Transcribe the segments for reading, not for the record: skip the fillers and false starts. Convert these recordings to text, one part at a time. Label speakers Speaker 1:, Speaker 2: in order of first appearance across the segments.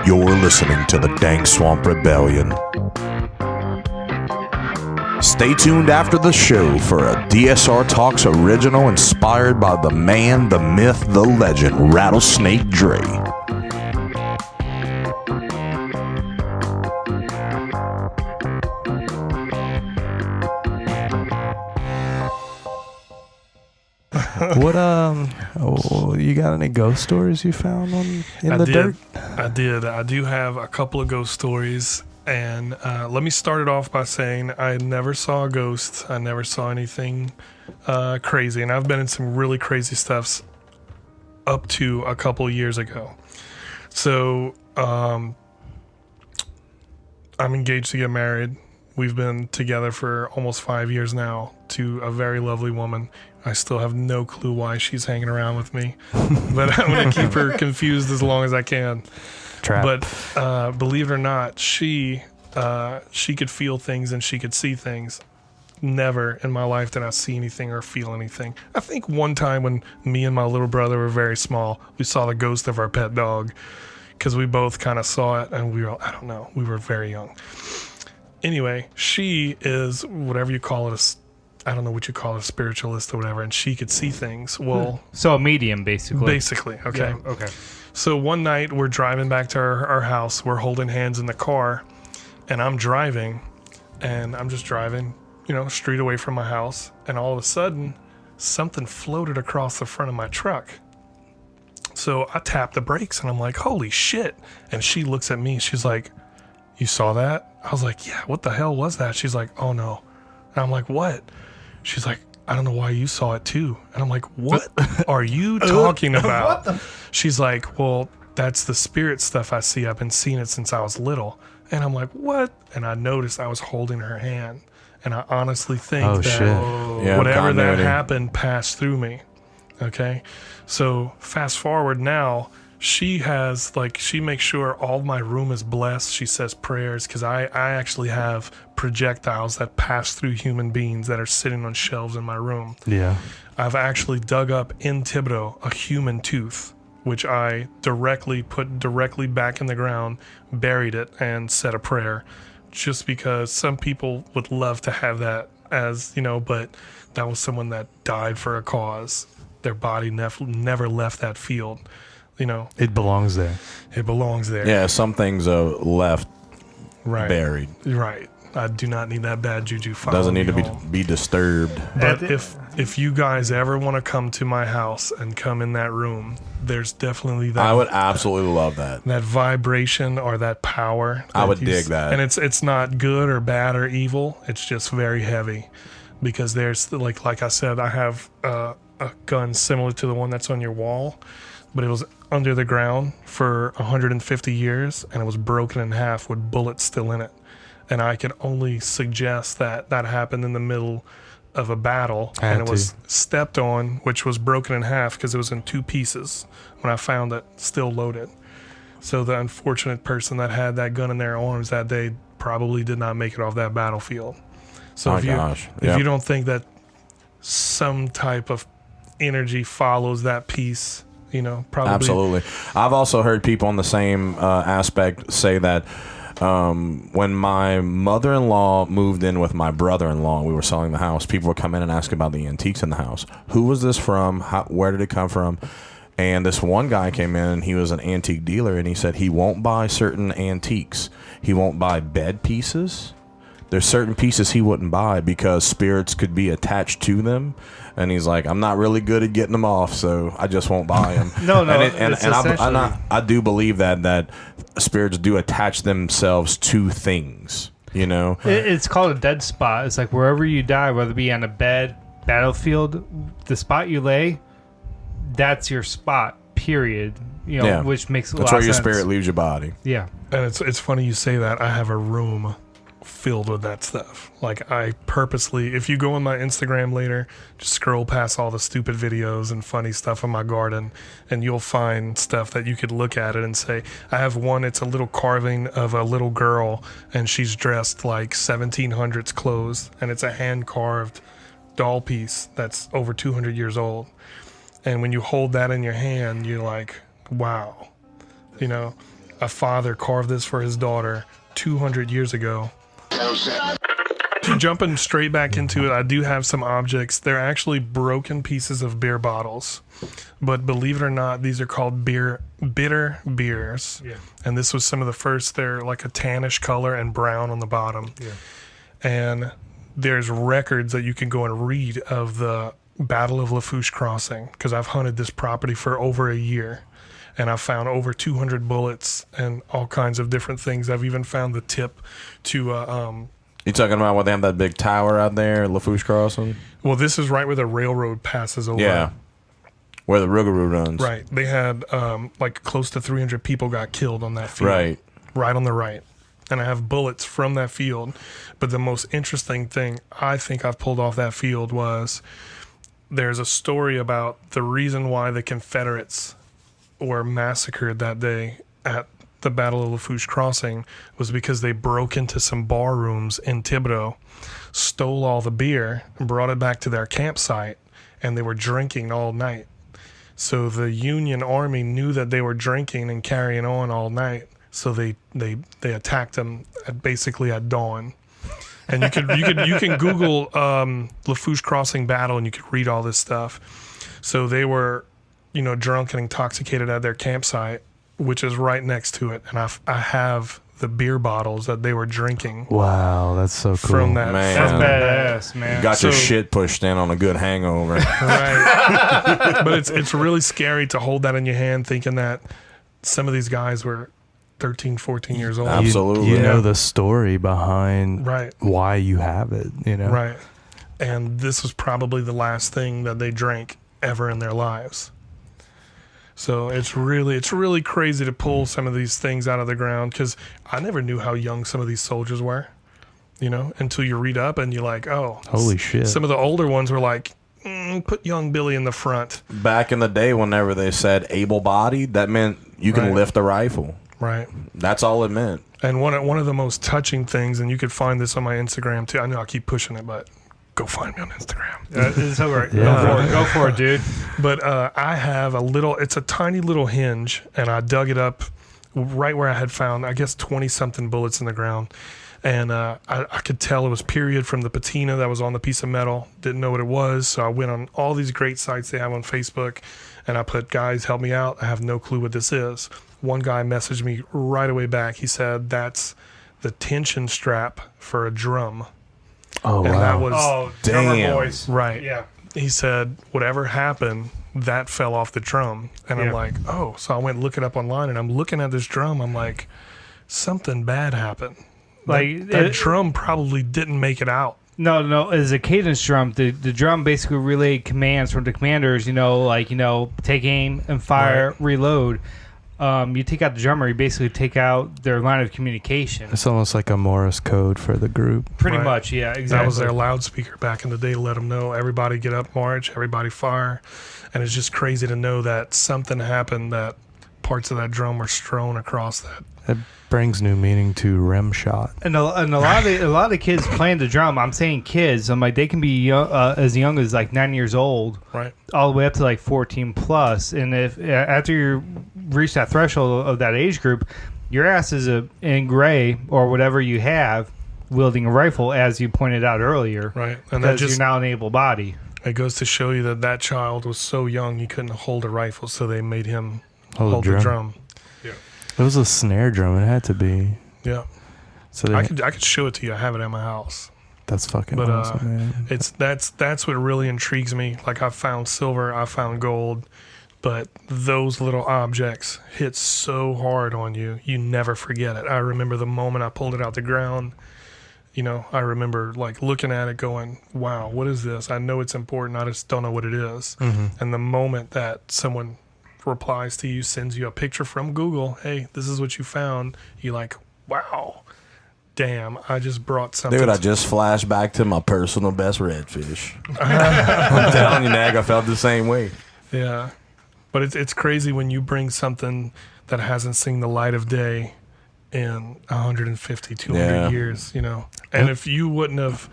Speaker 1: You're listening to the Dank Swamp Rebellion. Stay tuned after the show for a DSR Talks original inspired by the man, the myth, the legend, Rattlesnakedre.
Speaker 2: What you got any ghost stories you found in the dirt?
Speaker 3: I did. I do have a couple of ghost stories, and let me start it off by saying I never saw a ghost. I never saw anything crazy, and I've been in some really crazy stuffs up to a couple of years ago. So I'm engaged to get married. We've been together for almost 5 years now to a very lovely woman. I still have no clue why she's hanging around with me, but I'm going to keep her confused as long as I can.
Speaker 2: Trap.
Speaker 3: But believe it or not, she could feel things and she could see things. Never in my life did I see anything or feel anything. I think one time when me and my little brother were very small, we saw the ghost of our pet dog because we both kind of saw it, and we were, I don't know, we were very young. Anyway, she is whatever you call it, I don't know what you call it, a spiritualist or whatever, and she could see things. Well,
Speaker 4: so a medium, basically.
Speaker 3: Basically, okay.
Speaker 4: Yeah, okay.
Speaker 3: So one night we're driving back to our house. We're holding hands in the car, and I'm driving, and I'm just driving, street away from my house, and all of a sudden, something floated across the front of my truck. So I tapped the brakes, and I'm like, holy shit. And she looks at me. She's like, you saw that? I was like, yeah, what the hell was that? She's like, oh no. And I'm like, what? She's like, I don't know why you saw it too. And I'm like, what are you talking about? She's like, well, that's the spirit stuff I see. I've been seeing it since I was little. And I'm like, what? And I noticed I was holding her hand. And I honestly think whatever that happened passed through me. Okay? So fast forward now, she makes sure all my room is blessed. She says prayers because I actually have projectiles that pass through human beings that are sitting on shelves in my room.
Speaker 2: Yeah.
Speaker 3: I've actually dug up in Thibodeau a human tooth, which I put directly back in the ground, buried it, and said a prayer. Just because some people would love to have that as, but that was someone that died for a cause. Their body never left that field.
Speaker 2: It belongs there.
Speaker 3: It belongs there.
Speaker 1: Yeah, some things are left buried.
Speaker 3: Right. I do not need that bad juju following
Speaker 1: Doesn't need
Speaker 3: me
Speaker 1: to
Speaker 3: home.
Speaker 1: be disturbed.
Speaker 3: But if you guys ever want to come to my house and come in that room, there's definitely that.
Speaker 1: I would absolutely love that.
Speaker 3: That vibration or that power.
Speaker 1: I would dig that.
Speaker 3: And it's not good or bad or evil. It's just very heavy. Because there's, like I said, I have a gun similar to the one that's on your wall. But it was under the ground for 150 years, and it was broken in half with bullets still in it. And I can only suggest that happened in the middle of a battle, and it was stepped on, which was broken in half because it was in two pieces when I found it still loaded. So the unfortunate person that had that gun in their arms that day probably did not make it off that battlefield. So if you don't think that some type of energy follows that piece, probably.
Speaker 1: Absolutely. I've also heard people on the same aspect say that when my mother-in-law moved in with my brother-in-law and we were selling the house, people would come in and ask about the antiques in the house. Who was this from? Where did it come from? And this one guy came in, and he was an antique dealer, and he said he won't buy certain antiques. He won't buy bed pieces. There's certain pieces he wouldn't buy because spirits could be attached to them. And he's like, I'm not really good at getting them off, so I just won't buy them. I do believe that spirits do attach themselves to things,
Speaker 4: It's called a dead spot. It's like wherever you die, whether it be on a bed, battlefield, the spot you lay, that's your spot, period. Which makes a lot of sense.
Speaker 1: That's where your spirit leaves your body.
Speaker 4: Yeah.
Speaker 3: And it's funny you say that. I have a room filled with that stuff. Like, I purposely, if you go on my Instagram later, just scroll past all the stupid videos and funny stuff in my garden, and you'll find stuff that you could look at it and say, I have one, it's a little carving of a little girl, and she's dressed like 1700s clothes, and it's a hand-carved doll piece that's over 200 years old. And when you hold that in your hand, you're like, wow. a father carved this for his daughter 200 years ago. Jumping straight back into it, I do have some objects. They're actually broken pieces of beer bottles. But believe it or not, these are called bitter beers.
Speaker 4: Yeah.
Speaker 3: And this was some of the first. They're like a tannish color and brown on the bottom.
Speaker 4: Yeah.
Speaker 3: And there's records that you can go and read of the Battle of Lafourche Crossing, because I've hunted this property for over a year. And I've found over 200 bullets and all kinds of different things. I've even found the tip to...
Speaker 1: You talking about where they have that big tower out there, Lafourche Crossing?
Speaker 3: well, this is right where the railroad passes over.
Speaker 1: Yeah. Where the Rougarou runs.
Speaker 3: Right. They had like close to 300 people got killed on that field.
Speaker 1: Right.
Speaker 3: Right on the right. And I have bullets from that field. But the most interesting thing I think I've pulled off that field was there's a story about the reason why the Confederates were massacred that day at the Battle of Lafourche Crossing was because they broke into some bar rooms in Thibodaux, stole all the beer, and brought it back to their campsite, and they were drinking all night. So the Union Army knew that they were drinking and carrying on all night, so they attacked them basically at dawn. And you can Google Lafourche Crossing battle, and you could read all this stuff. So they were, drunk and intoxicated at their campsite, which is right next to it, and I have the beer bottles that they were drinking.
Speaker 2: Wow, that's so cool.
Speaker 3: From that,
Speaker 1: Man.
Speaker 4: That's badass, man.
Speaker 1: Got your
Speaker 3: So-
Speaker 1: shit pushed in on a good hangover.
Speaker 3: right? But it's really scary to hold that in your hand, thinking that some of these guys were 13, 14 years old.
Speaker 1: Absolutely.
Speaker 2: You
Speaker 1: Yeah.
Speaker 2: know the story behind
Speaker 3: Right,
Speaker 2: why you have it,
Speaker 3: right. And this was probably the last thing that they drank ever in their lives. So it's really crazy to pull some of these things out of the ground, because I never knew how young some of these soldiers were, until you read up and you're like, oh,
Speaker 2: Holy shit.
Speaker 3: Some of the older ones were like, put young Billy in the front.
Speaker 1: Back in the day, whenever they said able-bodied, that meant you can
Speaker 3: Right.
Speaker 1: lift a rifle.
Speaker 3: Right.
Speaker 1: That's all it meant.
Speaker 3: And one of the most touching things, and you could find this on my Instagram too. I know I keep pushing it, but go find me on Instagram.
Speaker 4: It's all right.
Speaker 2: Yeah.
Speaker 4: Go for it, dude.
Speaker 3: But I have it's a tiny little hinge, and I dug it up right where I had found, I guess, 20-something bullets in the ground. And I could tell it was period from the patina that was on the piece of metal. Didn't know what it was, so I went on all these great sites they have on Facebook, and I put, guys, help me out. I have no clue what this is. One guy messaged me right away back. He said, that's the tension strap for a drum.
Speaker 2: Oh,
Speaker 3: And
Speaker 2: wow.
Speaker 3: that was...
Speaker 4: Oh, drummer
Speaker 1: Damn.
Speaker 4: boys.
Speaker 3: Right.
Speaker 4: Yeah.
Speaker 3: He said, whatever happened, that fell off the drum. And I'm
Speaker 4: Yeah.
Speaker 3: like, oh. So I went and look it up online, and I'm looking at this drum. I'm like, something bad happened.
Speaker 4: Like,
Speaker 3: That drum probably didn't make it out.
Speaker 4: No. As a cadence drum, the drum basically relayed commands from the commanders. Take aim and fire, reload. You take out the drummer, you basically take out their line of communication.
Speaker 2: It's almost like a Morse code for the group.
Speaker 4: Pretty
Speaker 3: Right.
Speaker 4: much, yeah, exactly.
Speaker 3: That was their loudspeaker back in the day to let them know, everybody get up, march, everybody fire. And it's just crazy to know that something happened, that parts of that drum were strewn across that.
Speaker 2: It brings new meaning to rim shot.
Speaker 4: And a lot of the kids playing the drum. I'm saying kids. I'm like, they can be as young as like 9 years old,
Speaker 3: Right.
Speaker 4: all the way up to like 14 plus. And if after you reach that threshold of that age group, your ass is in gray or whatever you have, wielding a rifle, as you pointed out earlier.
Speaker 3: Right. And that
Speaker 4: Because
Speaker 3: just,
Speaker 4: you're now an able body.
Speaker 3: it goes to show you that child was so young he couldn't hold a rifle, so they made him
Speaker 2: Hold
Speaker 3: the drum.
Speaker 2: It was a snare drum. It had to be.
Speaker 3: Yeah.
Speaker 2: So
Speaker 3: I could show it to you. I have it at my house.
Speaker 2: that's fucking
Speaker 3: But,
Speaker 2: awesome, man.
Speaker 3: That's what really intrigues me. Like, I found silver, I found gold, but those little objects hit so hard on you, you never forget it. I remember the moment I pulled it out the ground. I remember like looking at it going, wow, what is this? I know it's important, I just don't know what it is. And the moment that someone replies to you, sends you a picture from Google, hey, this is what you found, you're like, wow, damn, I just brought something.
Speaker 1: Dude, I just flashed back to my personal best redfish. I'm telling you, Nag, I felt the same way.
Speaker 3: Yeah, but it's crazy when you bring something that hasn't seen the light of day in 150, 200
Speaker 1: Yeah.
Speaker 3: years, And if you wouldn't have,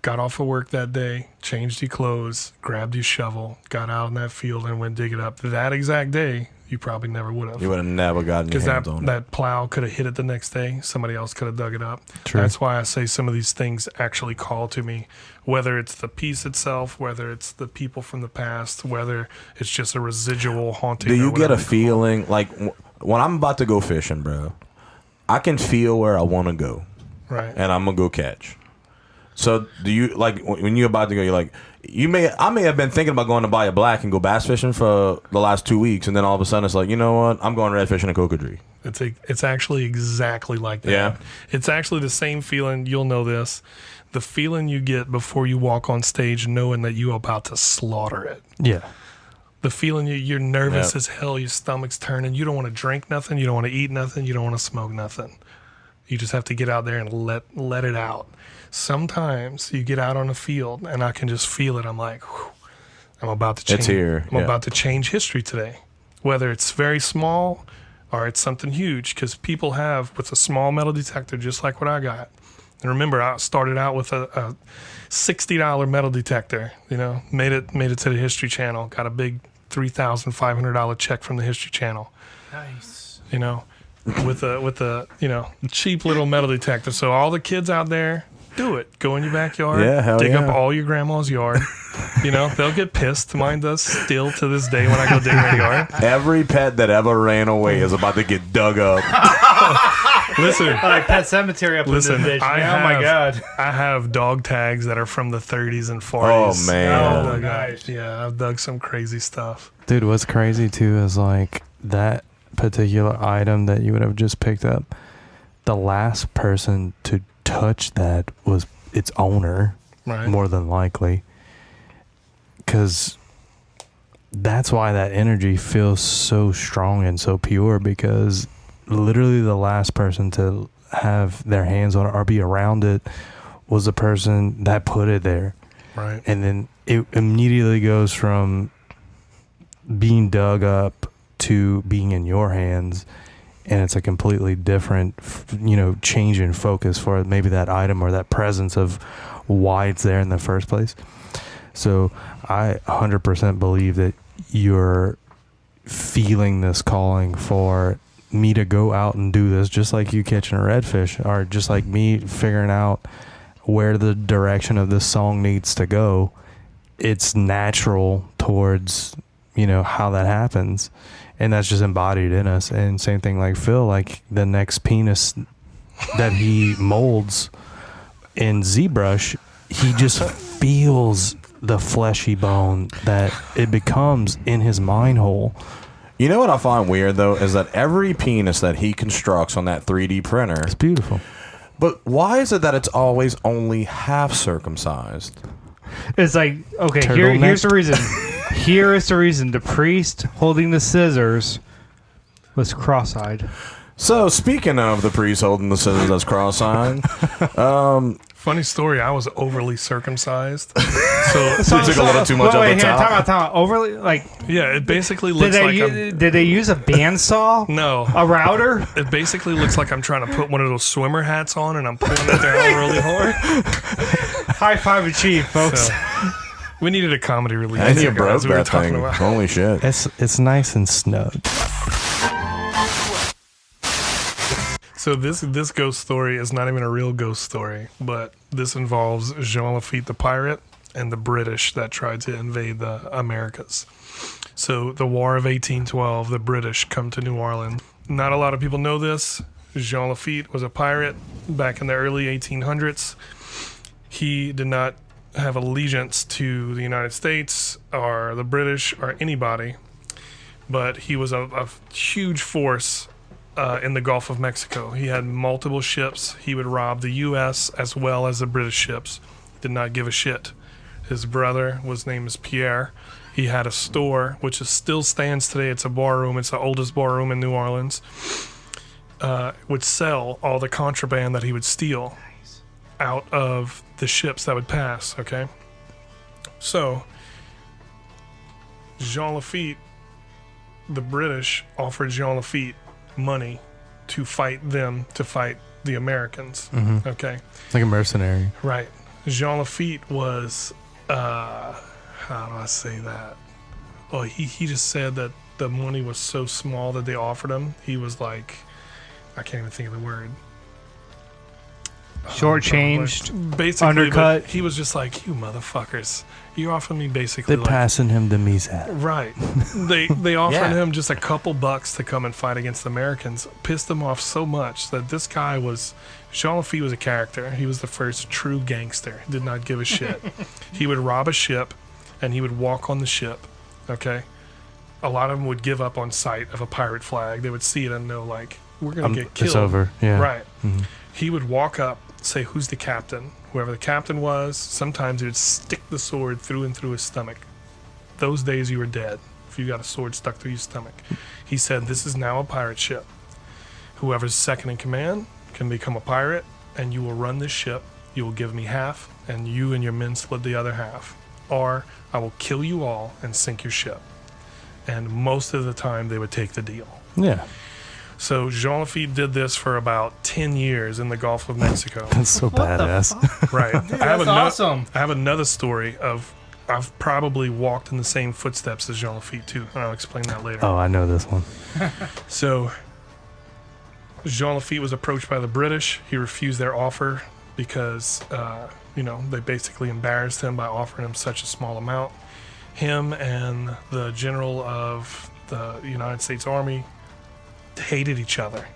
Speaker 3: got off of work that day, changed your clothes, grabbed your shovel, got out in that field and went dig it up, that exact day, you probably never would have.
Speaker 1: You would have never gotten your
Speaker 3: Because
Speaker 1: hands on it.
Speaker 3: that plow could have hit it the next day. Somebody else could have dug it up.
Speaker 2: True.
Speaker 3: That's why I say some of these things actually call to me, whether it's the piece itself, whether it's the people from the past, whether it's just a residual haunting.
Speaker 1: Do
Speaker 3: or
Speaker 1: you get a
Speaker 3: whatever.
Speaker 1: feeling like when I'm about to go fishing, bro? I can feel where I want to go,
Speaker 3: Right.
Speaker 1: and I'm gonna go catch. So do you like when you're about to go? You're like, I may have been thinking about going to buy a black and go bass fishing for the last 2 weeks, and then all of a sudden it's like, you know what? I'm going red fishing in Cocodrie.
Speaker 3: It's actually exactly like that.
Speaker 1: Yeah.
Speaker 3: It's actually the same feeling. You'll know this. The feeling you get before you walk on stage knowing that you're about to slaughter it.
Speaker 2: Yeah.
Speaker 3: The feeling you're nervous
Speaker 1: Yep.
Speaker 3: as hell, your stomach's turning. You don't want to drink nothing. You don't want to eat nothing. You don't want to smoke nothing. You just have to get out there and let it out. Sometimes you get out on the field and I can just feel it. I'm like, whew, I'm about to change.
Speaker 1: It's here.
Speaker 3: I'm about to change history today. Whether it's very small or it's something huge, because people have with a small metal detector, just like what I got. And remember, I started out with a $60 metal detector. You know, made it to the History Channel. Got a big $3,500 check from the History Channel.
Speaker 4: Nice.
Speaker 3: You know, with a cheap little metal detector. So all the kids out there, do it. Go in your backyard.
Speaker 1: Yeah, hell
Speaker 3: dig
Speaker 1: yeah.
Speaker 3: up all your grandma's yard. You know, they'll get pissed. Mine does still to this day when I go dig their yard.
Speaker 1: Every pet that ever ran away is about to get dug up.
Speaker 3: Listen,
Speaker 4: Like Pet Cemetery up
Speaker 3: Listen,
Speaker 4: in this bitch.
Speaker 3: I
Speaker 4: Oh my
Speaker 3: have-
Speaker 4: god.
Speaker 3: I have dog tags that are from the 30s and 40s.
Speaker 1: Oh, man.
Speaker 3: I've
Speaker 4: Oh,
Speaker 3: dug up-
Speaker 4: nice.
Speaker 3: Yeah, I've dug some crazy stuff.
Speaker 2: Dude, what's crazy too is like that particular item that you would have just picked up, the last person to touch that was its owner,
Speaker 3: Right.
Speaker 2: more than likely. Because that's why that energy feels so strong and so pure, because literally the last person to have their hands on it or be around it was the person that put it there.
Speaker 3: Right.
Speaker 2: And then it immediately goes from being dug up to being in your hands, and it's a completely different change in focus for maybe that item or that presence of why it's there in the first place. So I 100% believe that you're feeling this calling for me to go out and do this, just like you catching a redfish, or just like me figuring out where the direction of this song needs to go. It's natural towards how that happens, and that's just embodied in us. And same thing like Phil, like the next penis that he molds in ZBrush, he just feels the fleshy bone that it becomes in his mind hole.
Speaker 1: You know what I find weird though is that every penis that he constructs on that 3D printer,
Speaker 2: It's beautiful.
Speaker 1: but why is it that it's always only half circumcised?
Speaker 4: It's like, okay,
Speaker 2: Turtleneck.
Speaker 4: here's the reason. Here is the reason. The priest holding the scissors was cross-eyed.
Speaker 1: So speaking of the priest holding the scissors that's cross-eyed,
Speaker 3: Funny story, I was overly circumcised. So
Speaker 1: you took a little too much
Speaker 4: Wait,
Speaker 1: off the
Speaker 4: here,
Speaker 1: top.
Speaker 4: time out. Overly, like,
Speaker 3: yeah, it basically
Speaker 4: did
Speaker 3: looks
Speaker 4: they,
Speaker 3: like I'm...
Speaker 4: did they use a bandsaw?
Speaker 3: No.
Speaker 4: A router?
Speaker 3: It basically looks like I'm trying to put one of those swimmer hats on and I'm pulling it down really hard.
Speaker 4: High five achieved, folks.
Speaker 3: So, we needed a comedy relief.
Speaker 1: and you
Speaker 3: here,
Speaker 1: broke
Speaker 3: guys. We were
Speaker 1: that
Speaker 3: talking
Speaker 1: thing.
Speaker 3: about.
Speaker 1: Holy shit.
Speaker 2: It's nice and snug.
Speaker 3: So this ghost story is not even a real ghost story, but this involves Jean Lafitte the pirate and the British that tried to invade the Americas. So the War of 1812, the British come to New Orleans. Not a lot of people know this. Jean Lafitte was a pirate back in the early 1800s. He did not have allegiance to the United States or the British or anybody, but he was a huge force in the Gulf of Mexico. He had multiple ships. He would rob the U.S. as well as the British ships. Did not give a shit. His brother was named as Pierre. He had a store, which still stands today. It's a bar room. It's the oldest bar room in New Orleans. Would sell all the contraband that he would steal out of the ships that would pass, okay? So, Jean Lafitte, the British offered Jean Lafitte money to fight the Americans. Okay,
Speaker 2: It's like a mercenary.
Speaker 3: right. Jean Lafitte was, how do I say that? Oh, he just said that the money was so small that they offered him, he was like, I can't even think of the word.
Speaker 4: Shortchanged,
Speaker 3: basically,
Speaker 4: undercut.
Speaker 3: He was just like, you motherfuckers. You offered me basically
Speaker 2: They're
Speaker 3: like,
Speaker 2: passing him the Mizat.
Speaker 3: right. They offered
Speaker 1: Yeah.
Speaker 3: him just a couple bucks to come and fight against the Americans. Pissed him off so much that this guy was, Jean Lafitte was a character. He was the first true gangster. Did not give a shit. He would rob a ship and he would walk on the ship. Okay. A lot of them would give up on sight of a pirate flag. They would see it and know, like, we're going to get killed.
Speaker 2: It's over. Yeah.
Speaker 3: Right.
Speaker 2: Mhm.
Speaker 3: He would walk up, say, who's the captain? Whoever the captain was, sometimes he would stick the sword through and through his stomach. Those days you were dead if you got a sword stuck through your stomach. He said, this is now a pirate ship. Whoever's second in command can become a pirate, and you will run this ship. You will give me half, and you and your men split the other half. Or I will kill you all and sink your ship. And most of the time they would take the deal.
Speaker 2: Yeah.
Speaker 3: So Jean Lafitte did this for about 10 years in the Gulf of Mexico.
Speaker 2: That's so badass.
Speaker 3: Right.
Speaker 4: That's awesome.
Speaker 3: I have another story of I've probably walked in the same footsteps as Jean Lafitte too, and I'll explain that later.
Speaker 2: Oh, I know this one.
Speaker 3: So Jean Lafitte was approached by the British. He refused their offer because they basically embarrassed him by offering him such a small amount. Him and the general of the United States Army hated each other.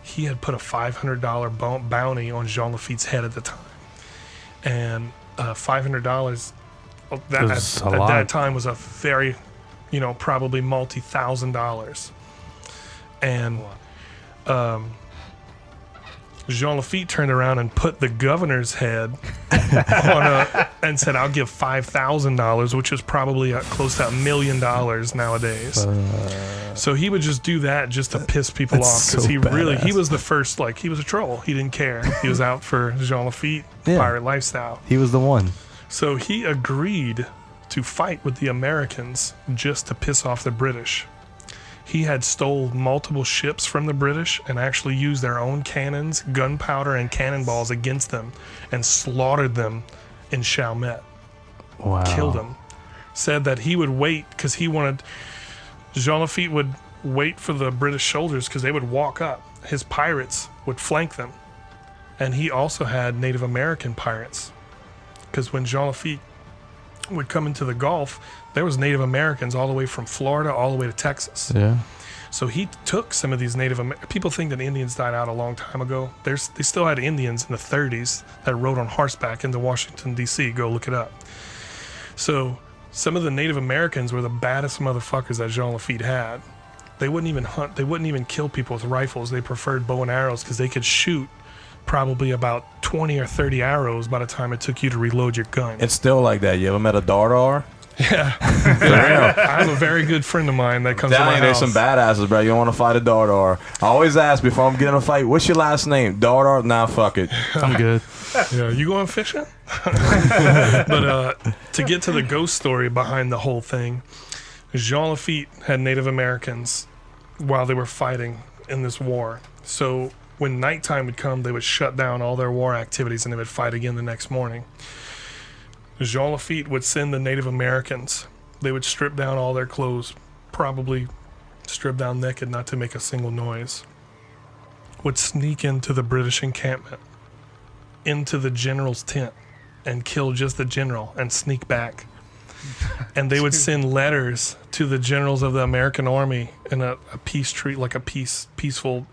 Speaker 3: He had put a $500 bounty on Jean Lafitte's head at the time, and $500 at that time was a very, probably multi-$1,000. And Jean Lafitte turned around and put the governor's head and said, "I'll give $5,000," which is probably close to $1 million nowadays. So he would just do that just to piss people off because he was the first. Like, he was a troll. He didn't care. He was out for Jean Lafitte pirate lifestyle.
Speaker 2: He was the one.
Speaker 3: So he agreed to fight with the Americans just to piss off the British. He had stole multiple ships from the British and actually used their own cannons, gunpowder, and cannonballs against them and slaughtered them in Chalmette.
Speaker 2: Wow.
Speaker 3: Killed them. Said that he would wait because Jean Lafitte would wait for the British soldiers because they would walk up. His pirates would flank them. And he also had Native American pirates because when Jean Lafitte would come into the Gulf, there was Native Americans all the way from Florida all the way to Texas.
Speaker 2: Yeah.
Speaker 3: So he took some of these people think that Indians died out a long time ago. They still had Indians in the 30s that rode on horseback into Washington, D.C. Go look it up. So some of the Native Americans were the baddest motherfuckers that Jean Lafitte had. They wouldn't even hunt. They wouldn't even kill people with rifles. They preferred bow and arrows because they could shoot probably about 20 or 30 arrows by the time it took you to reload your gun.
Speaker 1: It's still like that. You ever met a Dardar?
Speaker 3: Yeah. I have a very good friend of mine that comes to my
Speaker 1: There's
Speaker 3: house.
Speaker 1: some badasses, bro. You don't want to fight a Dardar. I always ask before I'm getting a fight, what's your last name? Dardar? Nah, fuck it.
Speaker 2: I'm good.
Speaker 3: Yeah, you going fishing? But to get to the ghost story behind the whole thing, Jean Lafitte had Native Americans while they were fighting in this war. So when nighttime would come, they would shut down all their war activities and they would fight again the next morning. Jean Lafitte would send the Native Americans. They would strip down all their clothes, probably strip down naked, not to make a single noise. Would sneak into the British encampment, into the general's tent, and kill just the general and sneak back. And they would send letters to the generals of the American army in a peace treat, like a peaceful,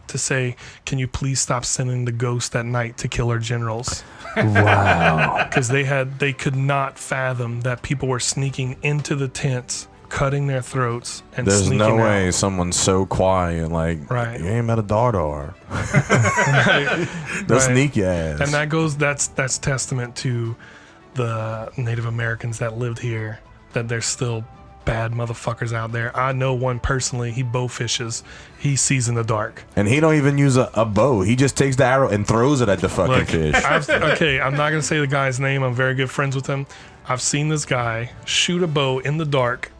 Speaker 3: to say, can you please stop sending the ghost at night to kill our generals?
Speaker 2: Wow.
Speaker 3: Because they could not fathom that people were sneaking into the tents, cutting their throats, and
Speaker 1: There's
Speaker 3: sneaking
Speaker 1: no
Speaker 3: out.
Speaker 1: way someone's so quiet, like,
Speaker 3: Right.
Speaker 1: you ain't met a Dardar.
Speaker 3: Right.
Speaker 1: They'll
Speaker 3: Right.
Speaker 1: sneak your ass.
Speaker 3: And that's testament to the Native Americans that lived here, that there's still bad motherfuckers out there. I know one personally. He bow fishes. He sees in the dark.
Speaker 1: And he don't even use a bow. He just takes the arrow and throws it at the fucking
Speaker 3: Look,
Speaker 1: fish.
Speaker 3: I'm not gonna say the guy's name. I'm very good friends with him. I've seen this guy shoot a bow in the dark,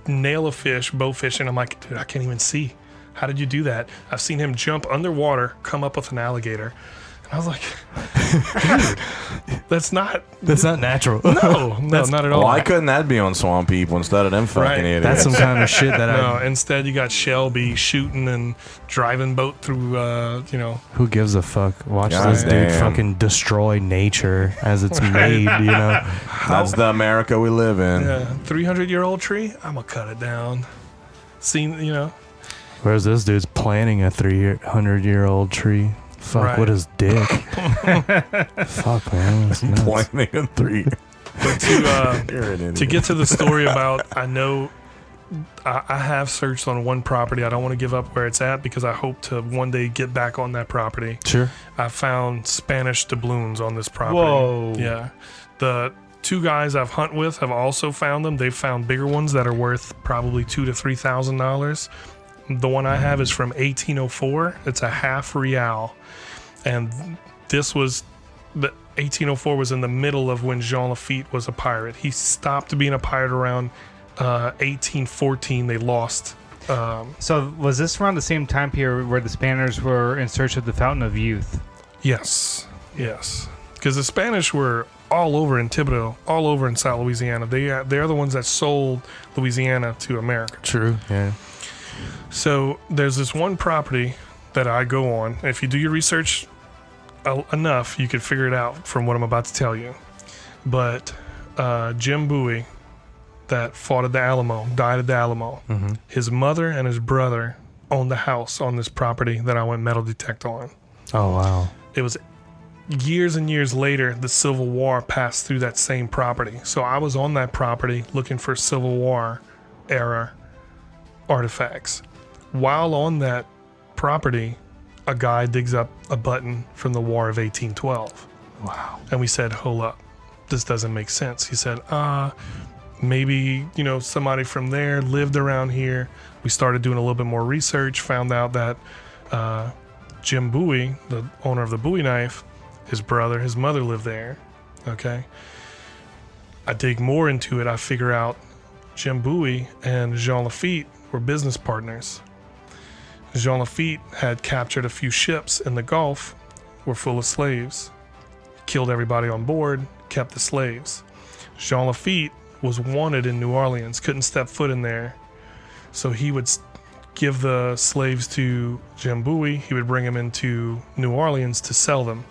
Speaker 3: nail a fish, bow fish, and I'm like, dude, I can't even see. How did you do that? I've seen him jump underwater, come up with an alligator. And I was like, That's not
Speaker 2: natural.
Speaker 3: no, not at all.
Speaker 1: Why couldn't that be on Swamp People instead of them fucking
Speaker 3: Right.
Speaker 1: idiots?
Speaker 2: That's some kind of shit that
Speaker 3: No,
Speaker 2: I.
Speaker 3: instead you got Shelby shooting and driving boat through,
Speaker 2: Who gives a fuck? Watch
Speaker 1: God
Speaker 2: this dude
Speaker 1: damn.
Speaker 2: fucking destroy nature as it's made. You know.
Speaker 1: That's the America we live in.
Speaker 3: 300-year-old tree. I'm gonna cut it down.
Speaker 2: Whereas this dude's planting a 300-year-old tree. Fuck,
Speaker 3: Right.
Speaker 2: what his dick? Fuck, man. That's nuts.
Speaker 1: Planting in 3.
Speaker 3: But
Speaker 1: You're an idiot.
Speaker 3: to get to the story about, I know I have searched on one property. I don't want to give up where it's at because I hope to one day get back on that property.
Speaker 2: Sure.
Speaker 3: I found Spanish doubloons on this property.
Speaker 4: Whoa.
Speaker 3: Yeah. The 2 guys I've hunt with have also found them. They've found bigger ones that are worth probably $2,000 to $3,000. The one I have is from 1804. It's a half real. And this was the 1804 was in the middle of when Jean Lafitte was a pirate. He stopped being a pirate around 1814. They lost.
Speaker 4: So was this around the same time period where the Spaniards were in search of the Fountain of Youth?
Speaker 3: Yes. Because the Spanish were all over in Thibodeau, all over in South Louisiana. They're the ones that sold Louisiana to America.
Speaker 2: True. Yeah.
Speaker 3: So there's this one property that I go on. If you do your research enough, you could figure it out from what I'm about to tell you. But Jim Bowie, that fought at the Alamo, died at the Alamo.
Speaker 2: Mm-hmm.
Speaker 3: His mother and his brother owned the house on this property that I went metal detect on.
Speaker 2: Oh wow.
Speaker 3: It was years and years later, the Civil War passed through that same property. So I was on that property looking for Civil War era artifacts. While on that property, a guy digs up a button from the War of 1812.
Speaker 2: Wow.
Speaker 3: And we said, hold up, this doesn't make sense. He said, maybe, somebody from there lived around here. We started doing a little bit more research, found out that Jim Bowie, the owner of the Bowie knife, his brother, his mother lived there. Okay. I dig more into it. I figure out Jim Bowie and Jean Lafitte were business partners. Jean Lafitte had captured a few ships in the Gulf, were full of slaves, killed everybody on board, kept the slaves. Jean Lafitte was wanted in New Orleans, couldn't step foot in there. So he would give the slaves to Jim Bowie. He would bring them into New Orleans to sell them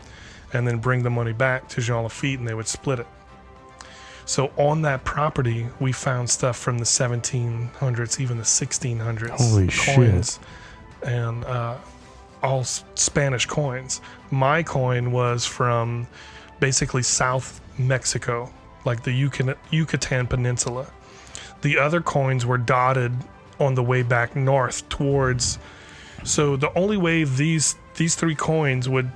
Speaker 3: and then bring the money back to Jean Lafitte and they would split it. So on that property, we found stuff from the 1700s, even the 1600s.
Speaker 2: Holy
Speaker 3: coins, and all Spanish coins. My coin was from basically South Mexico, like the Yucatan Peninsula. The other coins were dotted on the way back north towards. So the only way these 3 coins would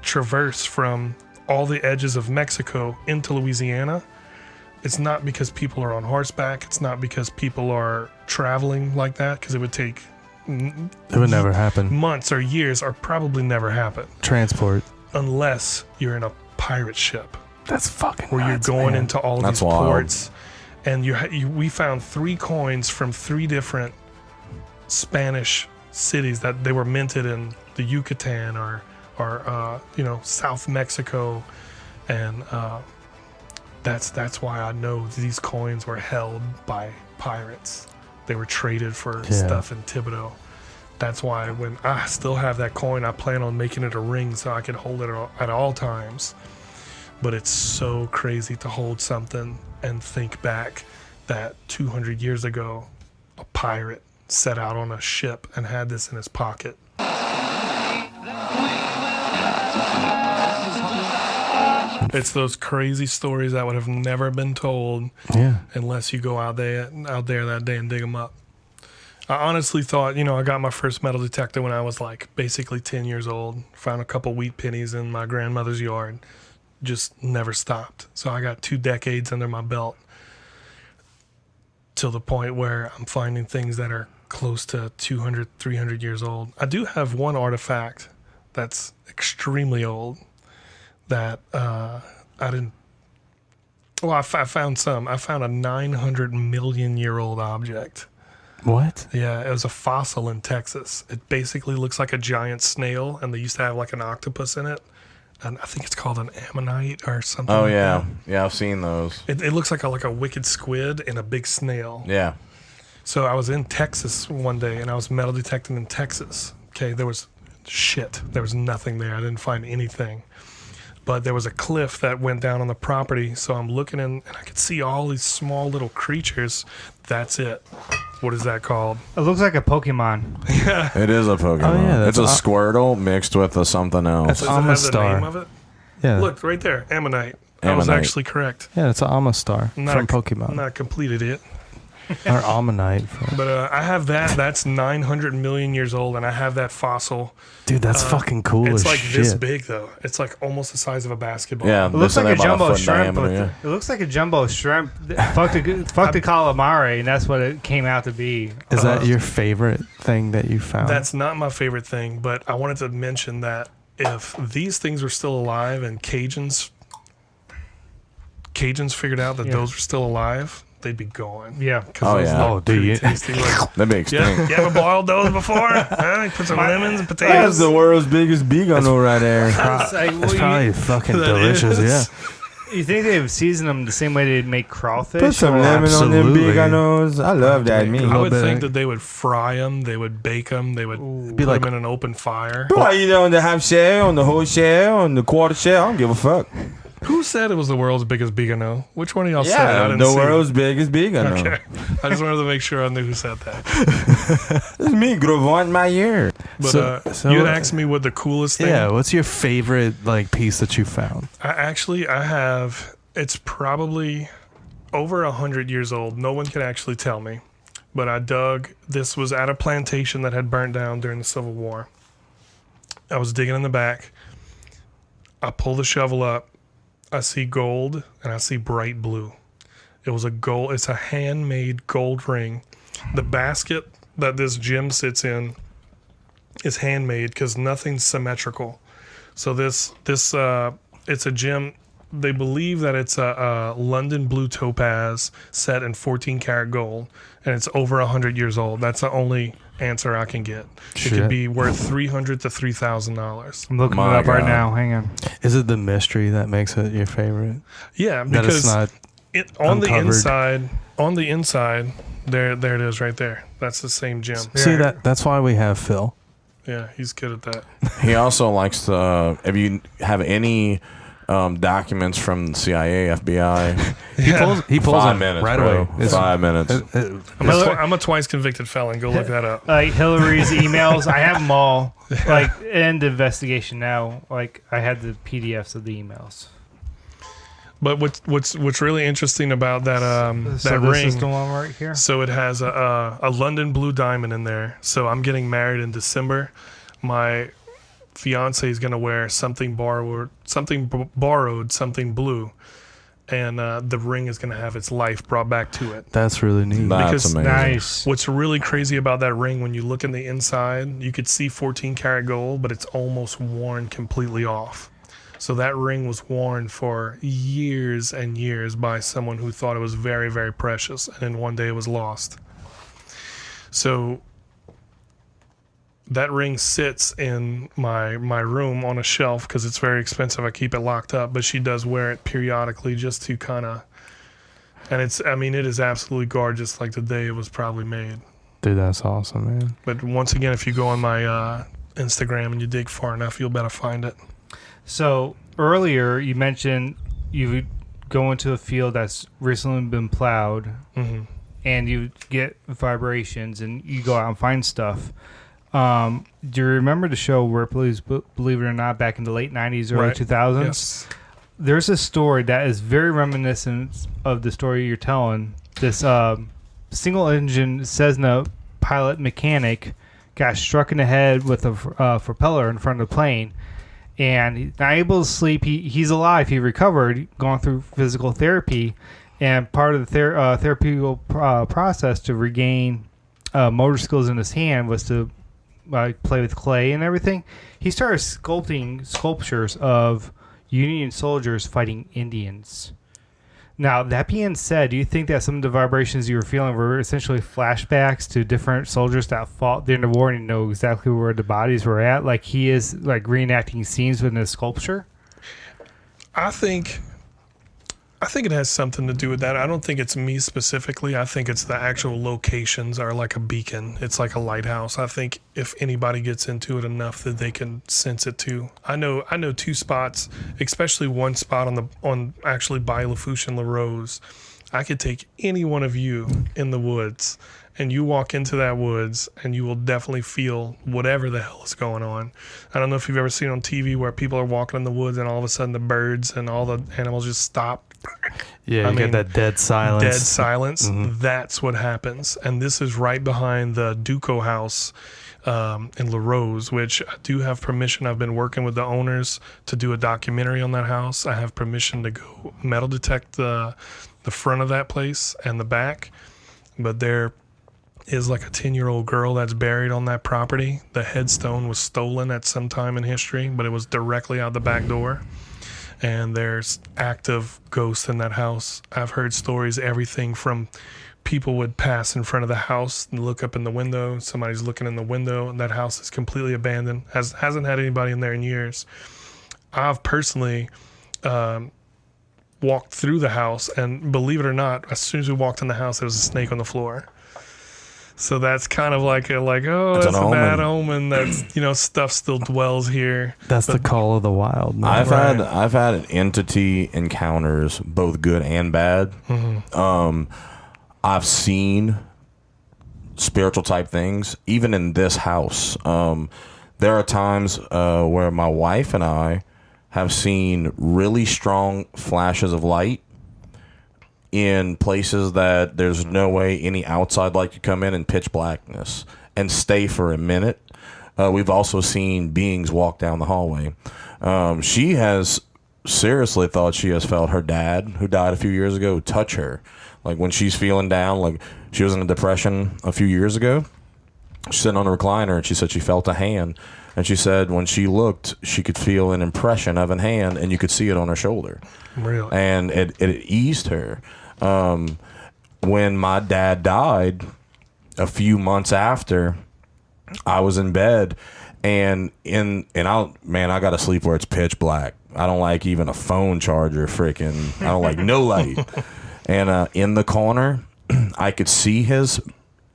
Speaker 3: traverse from all the edges of Mexico into Louisiana, it's not because people are on horseback. It's not because people are traveling like that, because it would take
Speaker 2: It would never happen.
Speaker 3: months or years, or probably never happen,
Speaker 2: Transport.
Speaker 3: unless you're in a pirate ship
Speaker 2: That's fucking
Speaker 3: where
Speaker 2: nuts,
Speaker 3: you're going
Speaker 2: man.
Speaker 3: into all of
Speaker 1: That's
Speaker 3: these
Speaker 1: wild.
Speaker 3: ports. And we found 3 coins from 3 different Spanish cities that they were minted in the Yucatan or South Mexico, and that's why I know these coins were held by pirates. They were traded for stuff in Thibodeau. That's why when I still have that coin, I plan on making it a ring so I can hold it at all times. But it's so crazy to hold something and think back that 200 years ago, a pirate set out on a ship and had this in his pocket. It's those crazy stories that would have never been told unless you go out there that day and dig them up. I honestly thought, I got my first metal detector when I was like basically 10 years old. Found a couple wheat pennies in my grandmother's yard. Just never stopped. So I got 2 decades under my belt till the point where I'm finding things that are close to 200, 300 years old. I do have one artifact that's extremely old that I didn't... Well, I found some. I found a 900 million year old object.
Speaker 2: What?
Speaker 3: Yeah, it was a fossil in Texas. It basically looks like a giant snail, and they used to have like an octopus in it. I think it's called an ammonite or something.
Speaker 1: Oh
Speaker 3: like
Speaker 1: yeah,
Speaker 3: that.
Speaker 1: yeah. I've seen those.
Speaker 3: It looks like a wicked squid and a big snail.
Speaker 1: Yeah.
Speaker 3: So I was in Texas one day, and I was metal detecting in Texas. Okay, there was shit. There was nothing there. I didn't find anything. But there was a cliff that went down on the property, so I'm looking in, and I could see all these small little creatures. That's it. What is that called?
Speaker 4: It looks like a Pokemon.
Speaker 1: It is a Pokemon.
Speaker 2: Oh, yeah,
Speaker 1: it's a
Speaker 2: that's
Speaker 1: Squirtle mixed with a something else.
Speaker 2: That's
Speaker 3: Does it have the
Speaker 2: Amistar.
Speaker 3: name of it?
Speaker 2: Yeah.
Speaker 3: Look, right there, ammonite. I was
Speaker 1: Ammonite.
Speaker 3: actually correct.
Speaker 2: Yeah, it's an Amistar
Speaker 3: Not
Speaker 2: from
Speaker 3: a-
Speaker 2: Pokemon.
Speaker 3: Not a complete idiot.
Speaker 2: Or Ammonite. From...
Speaker 3: But I have that. That's 900 million years old, and I have that fossil.
Speaker 2: Dude, that's fucking cool
Speaker 3: It's
Speaker 2: as
Speaker 3: like
Speaker 2: shit.
Speaker 3: this big, though. It's like almost the size of a basketball.
Speaker 1: Yeah,
Speaker 4: It looks
Speaker 1: this
Speaker 4: like a
Speaker 1: thing about
Speaker 4: jumbo
Speaker 1: foot
Speaker 4: shrimp.
Speaker 1: diameter,
Speaker 4: It looks like a jumbo shrimp. Fuck the calamari, and that's what it came out to be.
Speaker 2: Is that your favorite thing that you found?
Speaker 3: That's not my favorite thing, but I wanted to mention that if these things were still alive and Cajuns figured out that
Speaker 4: Yeah.
Speaker 3: those were still alive, they'd be gone.
Speaker 4: Yeah.
Speaker 1: Oh,
Speaker 3: Those
Speaker 1: yeah.
Speaker 3: look
Speaker 2: Oh, dude,
Speaker 3: pretty
Speaker 2: you-
Speaker 3: tasty. Like,
Speaker 1: That'd be extinct.
Speaker 3: you ever boiled those before? Huh? You put some lemons and
Speaker 1: That's
Speaker 3: potatoes.
Speaker 1: the world's biggest bigano right there.
Speaker 4: It's like,
Speaker 2: It's
Speaker 4: well,
Speaker 2: probably fucking
Speaker 3: That
Speaker 2: delicious,
Speaker 3: is.
Speaker 4: you think they've seasoned them the same way they make crawfish?
Speaker 1: Put some
Speaker 4: or-
Speaker 1: lemon on them
Speaker 2: Absolutely.
Speaker 1: biganos. I love that meat.
Speaker 3: I
Speaker 2: little
Speaker 3: would
Speaker 2: bit
Speaker 3: think
Speaker 2: of-
Speaker 3: that they would fry them, they would bake them, they would
Speaker 2: Be
Speaker 3: put
Speaker 2: like-
Speaker 3: them in an open fire.
Speaker 1: Why you on the half shell, on the whole shell, on the quarter shell? I don't give a fuck.
Speaker 3: Who said it was the world's biggest bigano? Which one of y'all said it? I
Speaker 1: Yeah,
Speaker 3: didn't
Speaker 1: the
Speaker 3: see.
Speaker 1: world's biggest bigano.
Speaker 3: Okay. I just wanted to make sure I knew who said that.
Speaker 1: It's me, Gravant in my ear.
Speaker 3: But
Speaker 2: So-
Speaker 3: you had asked me what the coolest thing.
Speaker 2: Yeah, what's your favorite like piece that you found?
Speaker 3: I have. It's probably over 100 years old. No one can actually tell me. But I dug. This was at a plantation that had burnt down during the Civil War. I was digging in the back. I pull the shovel up. I see gold and I see bright blue. It was a gold. It's a handmade gold ring. The basket that this gem sits in is handmade because nothing's symmetrical. So it's a gem. They believe that it's a London blue topaz set in 14 karat gold, and it's over 100 years old. That's the only answer I can get. It
Speaker 2: Shit.
Speaker 3: could be worth $300 to $3,000.
Speaker 4: I'm looking
Speaker 1: My
Speaker 4: it up right
Speaker 1: God.
Speaker 4: now. Hang on.
Speaker 2: Is it the mystery that makes it your favorite?
Speaker 3: Yeah,
Speaker 2: That it's
Speaker 3: because
Speaker 2: not.
Speaker 3: on the
Speaker 2: uncovered.
Speaker 3: inside, there it is right there. That's the same gem.
Speaker 2: See that's why we have Phil.
Speaker 3: Yeah, he's good at that.
Speaker 1: He also likes to. If you have any documents from CIA, FBI,
Speaker 2: He pulls
Speaker 1: 5
Speaker 2: it
Speaker 1: minutes,
Speaker 2: right
Speaker 1: bro.
Speaker 2: away. It's-
Speaker 1: 5 minutes.
Speaker 3: I'm a twice convicted felon. Go look that up.
Speaker 4: Like Hillary's emails, I have them all. Like, end investigation now. Like, I had the PDFs of the emails.
Speaker 3: But what's really interesting about that
Speaker 4: So
Speaker 3: that
Speaker 4: this
Speaker 3: ring?
Speaker 4: is the one right here.
Speaker 3: So it has a London blue diamond in there. So I'm getting married in December. My fiance is gonna wear something borrowed, something blue, and the ring is gonna have its life brought back to it.
Speaker 2: That's really neat.
Speaker 1: That's
Speaker 3: because-
Speaker 1: amazing.
Speaker 4: Nice.
Speaker 3: What's really crazy about that ring, when you look in the inside, you could see 14 karat gold, but it's almost worn completely off. So that ring was worn for years and years by someone who thought it was very, very precious, and then one day it was lost. So that ring sits in my room on a shelf because it's very expensive. I keep it locked up, but she does wear it periodically just to kind of. And it is absolutely gorgeous, like the day it was probably made.
Speaker 2: Dude, that's awesome, man.
Speaker 3: But once again, if you go on my Instagram and you dig far enough, you'll better find it.
Speaker 4: So, earlier you mentioned you would go into a field that's recently been plowed
Speaker 3: Hmm.
Speaker 4: and you get vibrations and you go out and find stuff. Do you remember the show Ripley's Believe It or Not back in the late 90s, early
Speaker 3: Right.
Speaker 4: 2000s?
Speaker 3: Yes.
Speaker 4: There's a story that is very reminiscent of the story you're telling. This single engine Cessna pilot mechanic got struck in the head with a propeller in front of the plane, and he's not able to sleep. He's alive. He recovered, gone through physical therapy, and part of the therapeutical process to regain motor skills in his hand was to play with clay and everything. He started sculpting sculptures of Union soldiers fighting Indians. Now, that being said, do you think that some of the vibrations you were feeling were essentially flashbacks to different soldiers that fought during the war and know exactly where the bodies were at? Like he is like reenacting scenes within his sculpture?
Speaker 3: I think it has something to do with that. I don't think it's me specifically. I think it's the actual locations are like a beacon. It's like a lighthouse. I think if anybody gets into it enough that they can sense it too. I know two spots, especially one spot on actually by Lafourche and La Rose. I could take any one of you in the woods and you walk into that woods and you will definitely feel whatever the hell is going on. I don't know if you've ever seen on TV where people are walking in the woods and all of a sudden the birds and all the animals just stop.
Speaker 2: Yeah, you get that dead silence.
Speaker 3: Dead silence. Mm-hmm. That's what happens. And this is right behind the Duco house in La Rose, which I do have permission. I've been working with the owners to do a documentary on that house. I have permission to go metal detect the front of that place and the back. But there is like a 10-year-old girl that's buried on that property. The headstone was stolen at some time in history, but it was directly out the back door. And there's active ghosts in that house. I've heard stories, everything from people would pass in front of the house and look up in the window. Somebody's looking in the window, and that house is completely abandoned. Hasn't had anybody in there in years. I've personally walked through the house, and believe it or not, as soon as we walked in the house, there was a snake on the floor. So that's kind of like that's a bad omen. That's stuff still dwells here.
Speaker 2: That's the call of the wild. Man.
Speaker 1: I've had entity encounters, both good and bad. Mm-hmm. I've seen spiritual type things, even in this house. There are times where my wife and I have seen really strong flashes of light in places that there's no way any outside light could come in pitch blackness and stay for a minute. We've also seen beings walk down the hallway. She has seriously thought she has felt her dad, who died a few years ago, touch her. Like when she's feeling down, like she was in a depression a few years ago. She's sitting on a recliner and she said she felt a hand. And she said when she looked, she could feel an impression of a hand and you could see it on her shoulder.
Speaker 3: Really?
Speaker 1: And it eased her. When my dad died a few months after, I was in bed and I got to sleep where it's pitch black. I don't like even a phone charger I don't like no light. And in the corner, I could see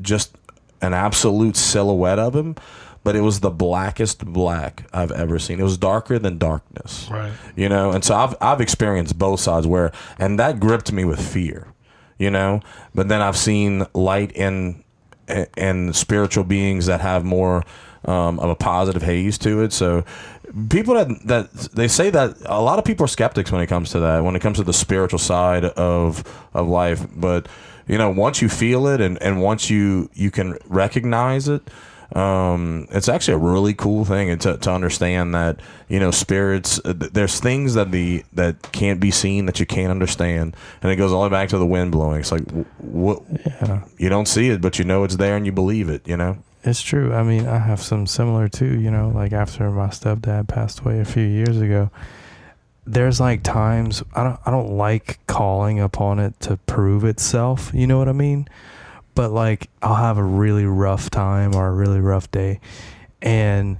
Speaker 1: just an absolute silhouette of him, but it was the blackest black I've ever seen. It was darker than darkness.
Speaker 3: Right.
Speaker 1: And so I've experienced both sides and that gripped me with fear, but then I've seen light and spiritual beings that have more of a positive haze to it. So people that they say that a lot of people are skeptics when it comes to that, when it comes to the spiritual side of life. But, once you feel it and once you can recognize it, it's actually a really cool thing to understand that spirits, there's things that can't be seen that you can't understand, and it goes all the way back to the wind blowing. It's like what you don't see it, but it's there and you believe it.
Speaker 2: It's true. I mean, I have some similar too. Like after my stepdad passed away a few years ago, there's like times I don't like calling upon it to prove itself. You know what I mean? But like I'll have a really rough time or a really rough day, and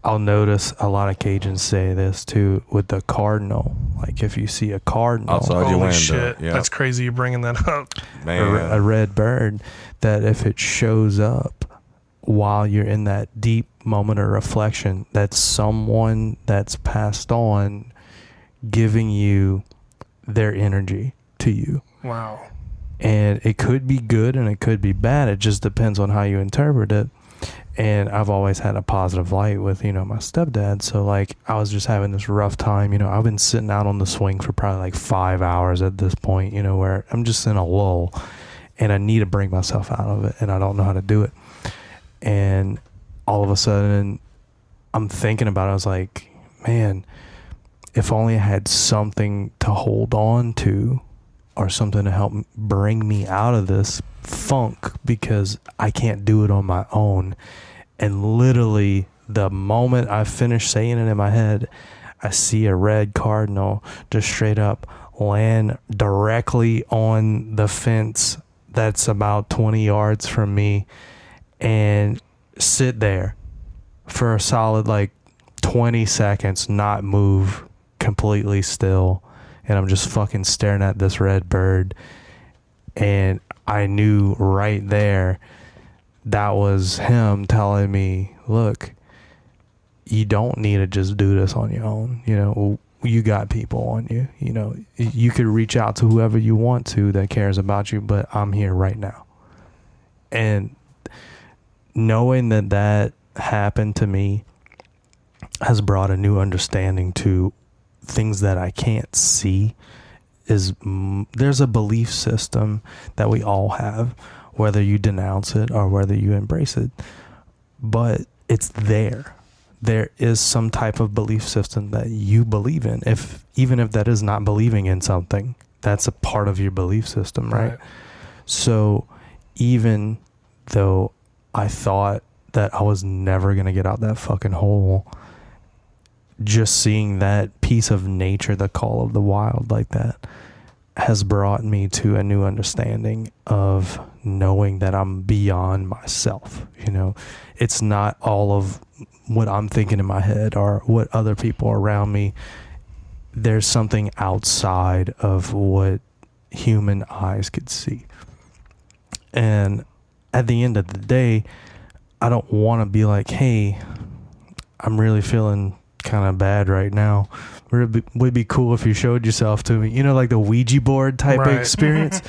Speaker 2: I'll notice a lot of Cajuns say this too with the cardinal. Like if you see a cardinal
Speaker 1: outside your window,
Speaker 3: shit, that's crazy. You bringing that up,
Speaker 1: man.
Speaker 2: A red bird, that if it shows up while you're in that deep moment of reflection, that's someone that's passed on giving you their energy to you.
Speaker 3: Wow.
Speaker 2: And it could be good and it could be bad. It just depends on how you interpret it. And I've always had a positive light with, my stepdad. So like I was just having this rough time. I've been sitting out on the swing for probably like 5 hours at this point, where I'm just in a lull and I need to bring myself out of it and I don't know how to do it. And all of a sudden I'm thinking about it. I was like, man, if only I had something to hold on to or something to help bring me out of this funk, because I can't do it on my own. And literally the moment I finish saying it in my head, I see a red cardinal just straight up land directly on the fence that's about 20 yards from me and sit there for a solid like 20 seconds, not move, completely still, and I'm just fucking staring at this red bird. And I knew right there that was him telling me, look, you don't need to just do this on your own. You know, you got people on you. You know, you could reach out to whoever you want to that cares about you, but I'm here right now. And knowing that that happened to me has brought a new understanding to things that I can't see. There's a belief system that we all have, whether you denounce it or whether you embrace it, but it's there. There is some type of belief system that you believe in. Even if that is not believing in something, that's a part of your belief system, right? So even though I thought that I was never going to get out that fucking hole, just seeing that piece of nature, the call of the wild like that, has brought me to a new understanding of knowing that I'm beyond myself. You know, it's not all of what I'm thinking in my head or what other people around me. There's something outside of what human eyes could see. And at the end of the day, I don't want to be like, hey, I'm really feeling kind of bad right now. Would be cool if you showed yourself to me. You know, like the Ouija board type of experience.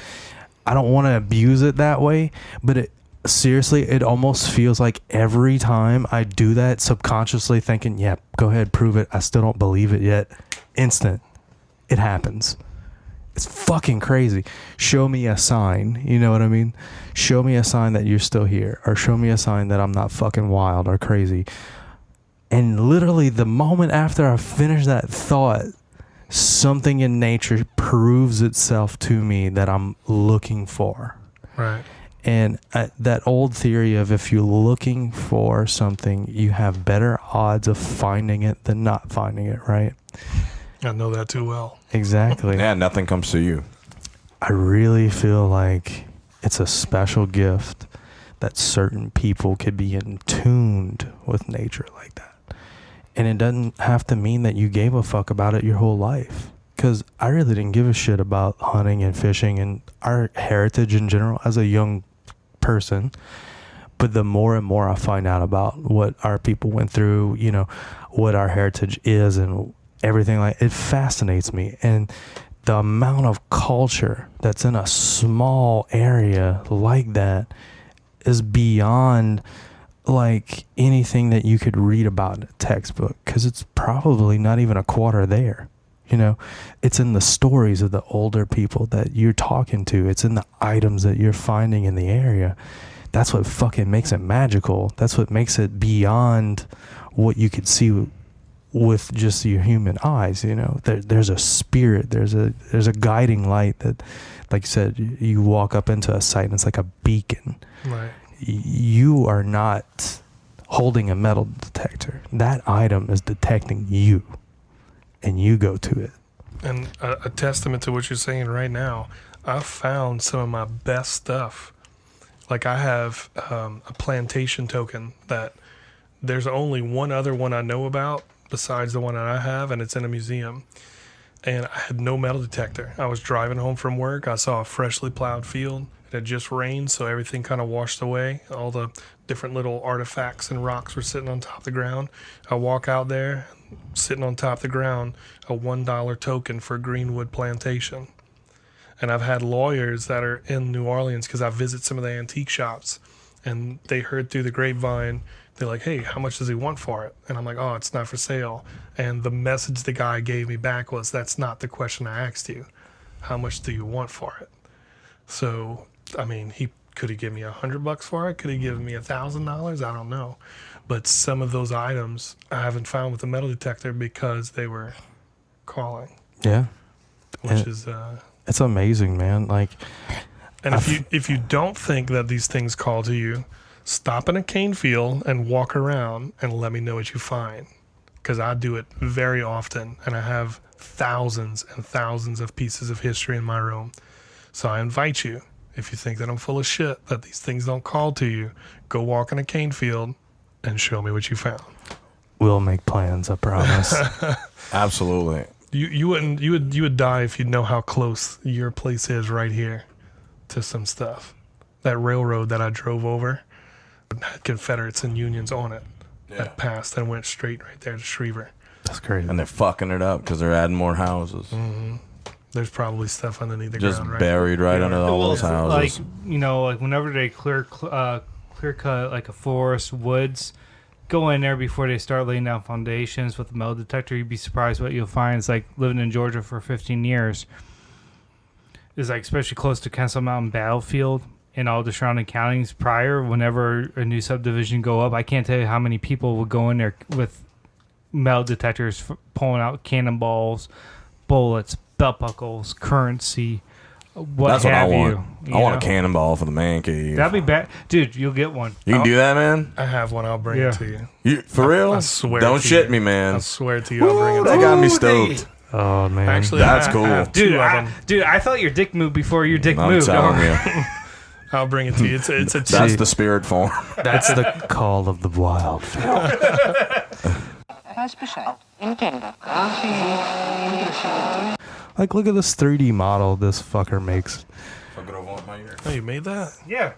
Speaker 2: I don't want to abuse it that way, but seriously, it almost feels like every time I do that, subconsciously thinking, yeah, go ahead, prove it. I still don't believe it yet. Instant. It happens. It's fucking crazy. Show me a sign. You know what I mean? Show me a sign that you're still here, or show me a sign that I'm not fucking wild or crazy. And literally the moment after I finish that thought, something in nature proves itself to me that I'm looking for.
Speaker 3: Right.
Speaker 2: And that old theory of if you're looking for something, you have better odds of finding it than not finding it, right?
Speaker 3: I know that too well.
Speaker 2: Exactly.
Speaker 1: Yeah, nothing comes to you.
Speaker 2: I really feel like it's a special gift that certain people could be in tuned with nature like that. And it doesn't have to mean that you gave a fuck about it your whole life. Because I really didn't give a shit about hunting and fishing and our heritage in general as a young person. But the more and more I find out about what our people went through, you know, what our heritage is and everything, like, it fascinates me. And the amount of culture that's in a small area like that is beyond like anything that you could read about in a textbook, because it's probably not even a quarter there. You know, it's in the stories of the older people that you're talking to. It's in the items that you're finding in the area. That's what fucking makes it magical. That's what makes it beyond what you could see with just your human eyes. You know, there's a spirit, there's a guiding light that, like you said, you walk up into a site and it's like a beacon.
Speaker 3: Right.
Speaker 2: You are not holding a metal detector. That item is detecting you, and you go to it.
Speaker 3: And a testament to what you're saying right now, I found some of my best stuff. Like I have a plantation token that there's only one other one I know about besides the one that I have, and it's in a museum. And I had no metal detector. I was driving home from work. I saw a freshly plowed field. It had just rained, so everything kind of washed away. All the different little artifacts and rocks were sitting on top of the ground. I walk out there, sitting on top of the ground, a $1 token for Greenwood Plantation. And I've had lawyers that are in New Orleans, because I visit some of the antique shops, and they heard through the grapevine, they're like, hey, how much does he want for it? And I'm like, oh, it's not for sale. And the message the guy gave me back was, that's not the question I asked you. How much do you want for it? So, I mean, could he give me $100 for it? Could he give me $1,000? I don't know. But some of those items I haven't found with the metal detector because they were calling.
Speaker 2: Yeah.
Speaker 3: Which is
Speaker 2: it's amazing, man. Like,
Speaker 3: and if you don't think that these things call to you, stop in a cane field and walk around and let me know what you find. Because I do it very often, and I have thousands and thousands of pieces of history in my room. So I invite you, if you think that I'm full of shit, that these things don't call to you, go walk in a cane field and show me what you found.
Speaker 2: We'll make plans, I promise.
Speaker 1: Absolutely.
Speaker 3: You would die if you know how close your place is right here to some stuff. That railroad that I drove over had Confederates and Unions on it. That passed and went straight right there to Schriever.
Speaker 2: That's crazy.
Speaker 1: And they're fucking it up because they're adding more houses.
Speaker 3: Mm-hmm. There's probably stuff underneath the
Speaker 1: Just
Speaker 3: ground, right?
Speaker 1: buried right under all those houses.
Speaker 4: Like whenever they clear cut like a forest, woods, go in there before they start laying down foundations with a metal detector. You'd be surprised what you'll find. It's like living in Georgia for 15 years. It's like especially close to Castle Mountain Battlefield and all the surrounding counties prior. Whenever a new subdivision go up, I can't tell you how many people would go in there with metal detectors pulling out cannonballs, bullets, belt buckles, currency.
Speaker 1: That's what I want.
Speaker 4: You
Speaker 1: I want a
Speaker 4: know?
Speaker 1: cannonball for the man cave.
Speaker 4: That'd be bad, dude. You'll get one.
Speaker 1: You can do that, man.
Speaker 3: I have one. I'll bring it to you.
Speaker 1: You for real?
Speaker 3: I swear.
Speaker 1: Don't
Speaker 3: to
Speaker 1: shit
Speaker 3: you.
Speaker 1: me, man.
Speaker 3: I swear to you, I'll bring it.
Speaker 1: That got me stoked.
Speaker 2: Oh man,
Speaker 3: Actually,
Speaker 1: That's
Speaker 3: I
Speaker 1: cool.
Speaker 3: have
Speaker 4: Dude,
Speaker 3: two of them.
Speaker 4: I thought your dick moved before your dick
Speaker 1: I'm
Speaker 4: moved.
Speaker 1: telling you,
Speaker 3: I'll bring it to you. It's a
Speaker 1: that's the spirit form.
Speaker 2: that's the call of the wild. Like, look at this 3D model this fucker makes.
Speaker 3: Oh, you made that?
Speaker 4: Yeah.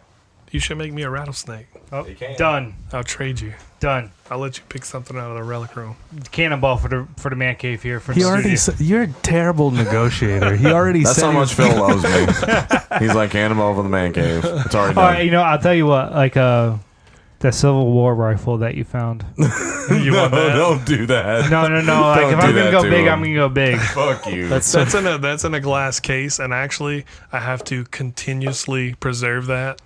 Speaker 3: You should make me a rattlesnake.
Speaker 4: Oh, done.
Speaker 3: I'll trade you.
Speaker 4: Done.
Speaker 3: I'll let you pick something out of the relic room.
Speaker 4: Cannonball for the man cave here. For
Speaker 2: He
Speaker 4: the
Speaker 2: already
Speaker 4: studio.
Speaker 2: said, you're a terrible negotiator. He already
Speaker 1: That's
Speaker 2: said
Speaker 1: how
Speaker 2: he
Speaker 1: much
Speaker 2: was-
Speaker 1: Phil loves me. He's like cannonball for the man cave. It's already
Speaker 4: All right,
Speaker 1: done.
Speaker 4: you know, I'll tell you what. Like that Civil War rifle that you found.
Speaker 3: You want that?
Speaker 1: Don't do that.
Speaker 4: No. Like
Speaker 1: Don't
Speaker 4: if
Speaker 1: do
Speaker 4: I'm
Speaker 1: that
Speaker 4: gonna go
Speaker 1: to
Speaker 4: big,
Speaker 1: him.
Speaker 4: I'm gonna go big.
Speaker 1: Fuck you.
Speaker 3: That's in a glass case, and actually, I have to continuously preserve that.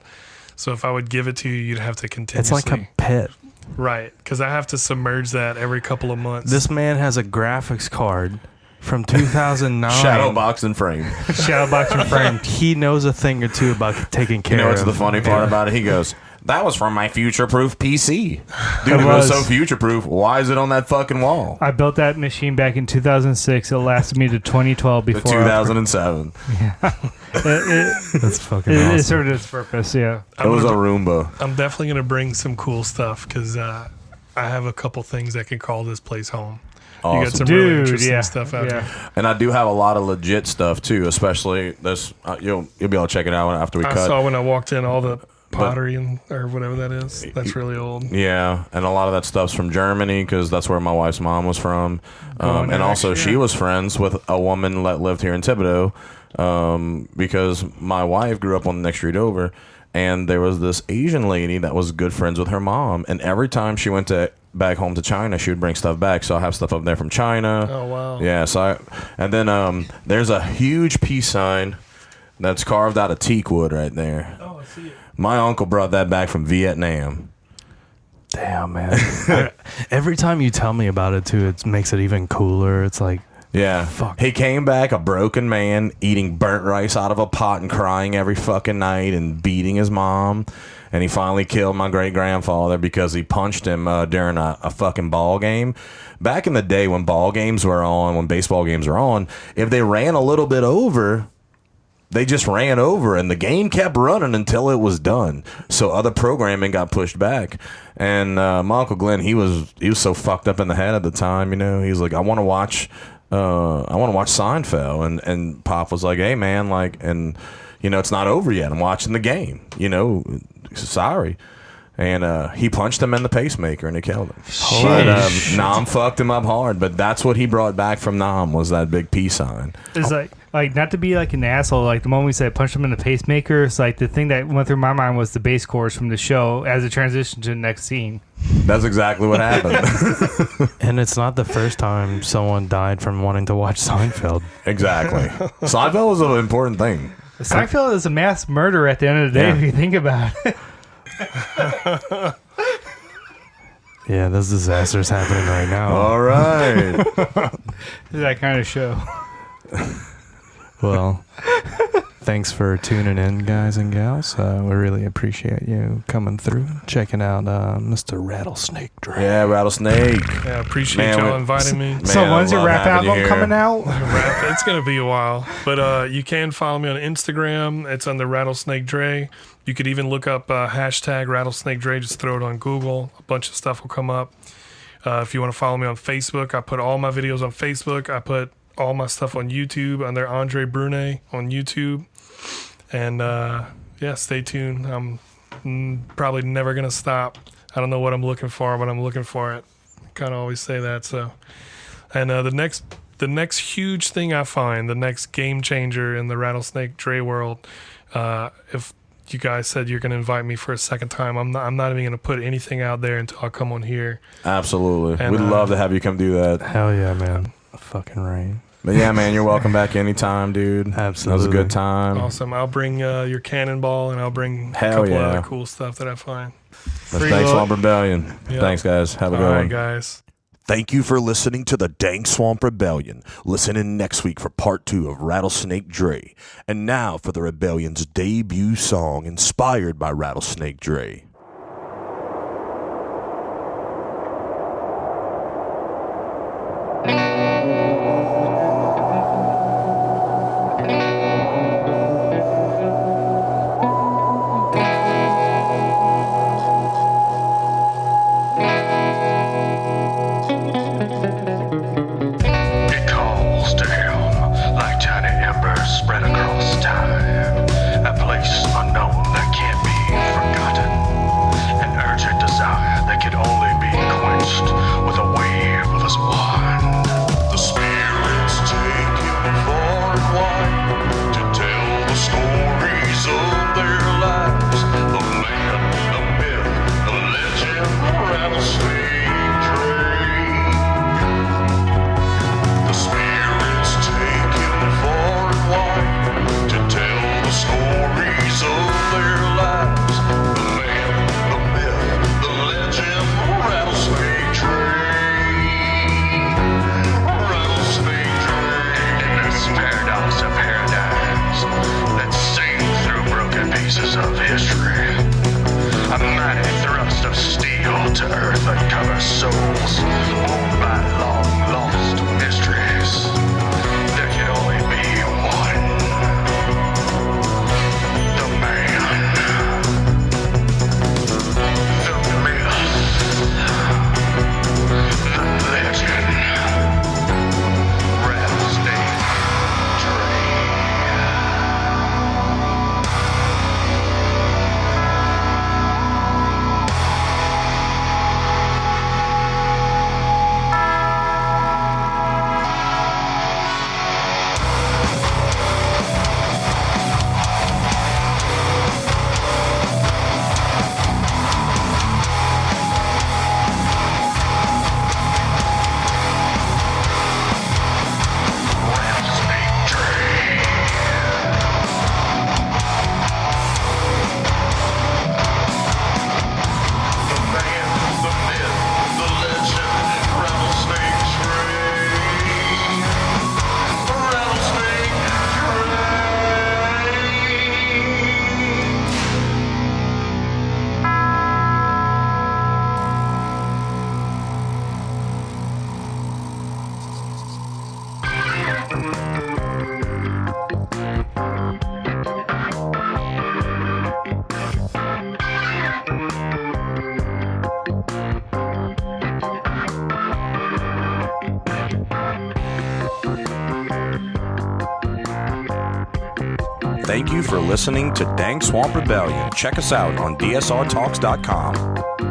Speaker 3: So if I would give it to you, you'd have to
Speaker 2: It's
Speaker 3: continuously.
Speaker 2: like a pet.
Speaker 3: Right, because I have to submerge that every couple of months.
Speaker 2: This man has a graphics card from 2009.
Speaker 1: Shadow box and frame.
Speaker 4: Shadow box and frame.
Speaker 2: He knows a thing or two about taking
Speaker 1: You
Speaker 2: care
Speaker 1: know what's
Speaker 2: of
Speaker 1: the funny part about it? He goes, "That was from my future-proof PC." Dude, it was so future-proof. Why is it on that fucking wall?
Speaker 4: I built that machine back in 2006. It lasted me to 2012
Speaker 1: The
Speaker 4: before
Speaker 1: 2007.
Speaker 2: That's fucking
Speaker 4: it
Speaker 2: awesome.
Speaker 4: served its purpose. Yeah.
Speaker 1: It was a Roomba.
Speaker 3: I'm definitely gonna bring some cool stuff because I have a couple things that can call this place home. You got
Speaker 1: Awesome.
Speaker 3: some really
Speaker 4: Dude,
Speaker 3: interesting
Speaker 4: yeah.
Speaker 3: stuff out here.
Speaker 1: And I do have a lot of legit stuff too, especially this. You'll be able to check it out after we
Speaker 3: I
Speaker 1: cut.
Speaker 3: saw when I walked in all the pottery or whatever that is. That's really old.
Speaker 1: Yeah, and a lot of that stuff's from Germany because that's where my wife's mom was from,
Speaker 4: Going
Speaker 1: and also
Speaker 4: next,
Speaker 1: she
Speaker 4: yeah.
Speaker 1: was friends with a woman that lived here in Thibodaux, because my wife grew up on the next street over, and there was this Asian lady that was good friends with her mom, and every time she went back home to China, she would bring stuff back. So I have stuff up there from China.
Speaker 3: Oh wow.
Speaker 1: Yeah, and then there's a huge peace sign that's carved out of teak wood right there.
Speaker 3: Oh, I see it.
Speaker 1: My uncle brought that back from Vietnam.
Speaker 2: Damn, man. Every time you tell me about it, too, it makes it even cooler. It's like,
Speaker 1: Yeah.
Speaker 2: Fuck.
Speaker 1: He came back a broken man, eating burnt rice out of a pot and crying every fucking night and beating his mom. And he finally killed my great-grandfather because he punched him during a fucking ball game. Back in the day when ball games were on, when baseball games were on, if they ran a little bit over, they just ran over, and the game kept running until it was done. So other programming got pushed back. And my Uncle Glenn, he was so fucked up in the head at the time, you know. He was like, I want to watch Seinfeld. And Pop was like, hey, man, like, and, you know, it's not over yet. I'm watching the game, you know. Sorry. And he punched him in the pacemaker, and he killed him. But Nam fucked him up hard. But that's what he brought back from Nam, was that big peace sign.
Speaker 4: It's like not to be like an asshole. Like the moment we said punch him in the pacemaker, it's like the thing that went through my mind was the bass chorus from the show as it transitioned to the next scene.
Speaker 1: That's exactly what happened.
Speaker 2: and it's not the first time someone died from wanting to watch Seinfeld.
Speaker 1: Exactly. Seinfeld was an important thing.
Speaker 4: Seinfeld is a mass murder at the end of the day,
Speaker 1: Yeah.
Speaker 4: if you think about it.
Speaker 2: Yeah, this disaster's happening right now.
Speaker 1: All right.
Speaker 4: It's that kind of show.
Speaker 2: Well, thanks for tuning in, guys and gals. We really appreciate you coming through, checking out Mr. Rattlesnakedre.
Speaker 1: Yeah, Rattlesnake.
Speaker 3: Yeah, appreciate
Speaker 1: Man,
Speaker 3: y'all
Speaker 1: we-
Speaker 3: inviting me.
Speaker 1: Man,
Speaker 4: So
Speaker 1: I
Speaker 4: when's your
Speaker 1: love
Speaker 4: rap
Speaker 1: having you
Speaker 4: album
Speaker 1: here.
Speaker 4: coming out?
Speaker 3: Rap, it's gonna be a while, but you can follow me on Instagram. It's under Rattlesnake Dre. You could even look up hashtag Rattlesnake Dre. Just throw it on Google. A bunch of stuff will come up. If you want to follow me on Facebook, I put all my videos on Facebook. I put all my stuff on YouTube under Andre Brunet on YouTube. And yeah, stay tuned. I'm probably never gonna stop. I don't know what I'm looking for, but I'm looking for it. Kind of always say that. So, and the next huge thing I find, the next game changer in the Rattlesnakedre world, if you guys said you're going to invite me for a second time, I'm not even going to put anything out there until I come on here.
Speaker 1: Absolutely.
Speaker 3: And,
Speaker 1: We'd love to have you come do that.
Speaker 2: Hell yeah, man. Fucking rain.
Speaker 1: But yeah, man, you're welcome back anytime, dude.
Speaker 2: Absolutely.
Speaker 1: That was a good time.
Speaker 3: Awesome. I'll bring your cannonball, and I'll bring
Speaker 1: Hell
Speaker 3: a couple
Speaker 1: yeah.
Speaker 3: other cool stuff that I find.
Speaker 1: That's Dank Swamp Rebellion.
Speaker 3: Yep.
Speaker 1: Thanks, guys. Have a good
Speaker 3: All
Speaker 1: one.
Speaker 3: right, guys.
Speaker 5: Thank you for listening to the Dank Swamp Rebellion. Listen in next week for part 2 of Rattlesnakedre. And now for the Rebellion's debut song inspired by Rattlesnakedre.
Speaker 6: It calls down like tiny embers spread across time. A place unknown that can't be forgotten. An urgent desire that can only be quenched with a wave of his wand. The spirits take him far and wide to tell the stories of their lives. The man, the myth, the legend, the rattlesnake dream. The spirits take him far and wide to tell the stories of their lives. The man, the myth, the legend, the rattlesnake train. Rattlesnake train. In this paradox of paradigms that sing through broken pieces of history. A mighty thrust of steel to earth uncovers souls owned by long lost mysteries. There can only be one. The man. The myth. The legend. Rattlesnake Train. Rattlesnake Train. The man, the myth, the legend, Rattlesnake Train. Rattlesnake Train.
Speaker 5: Thank you for listening to Dank Swamp Rebellion. Check us out on dsrtalks.com.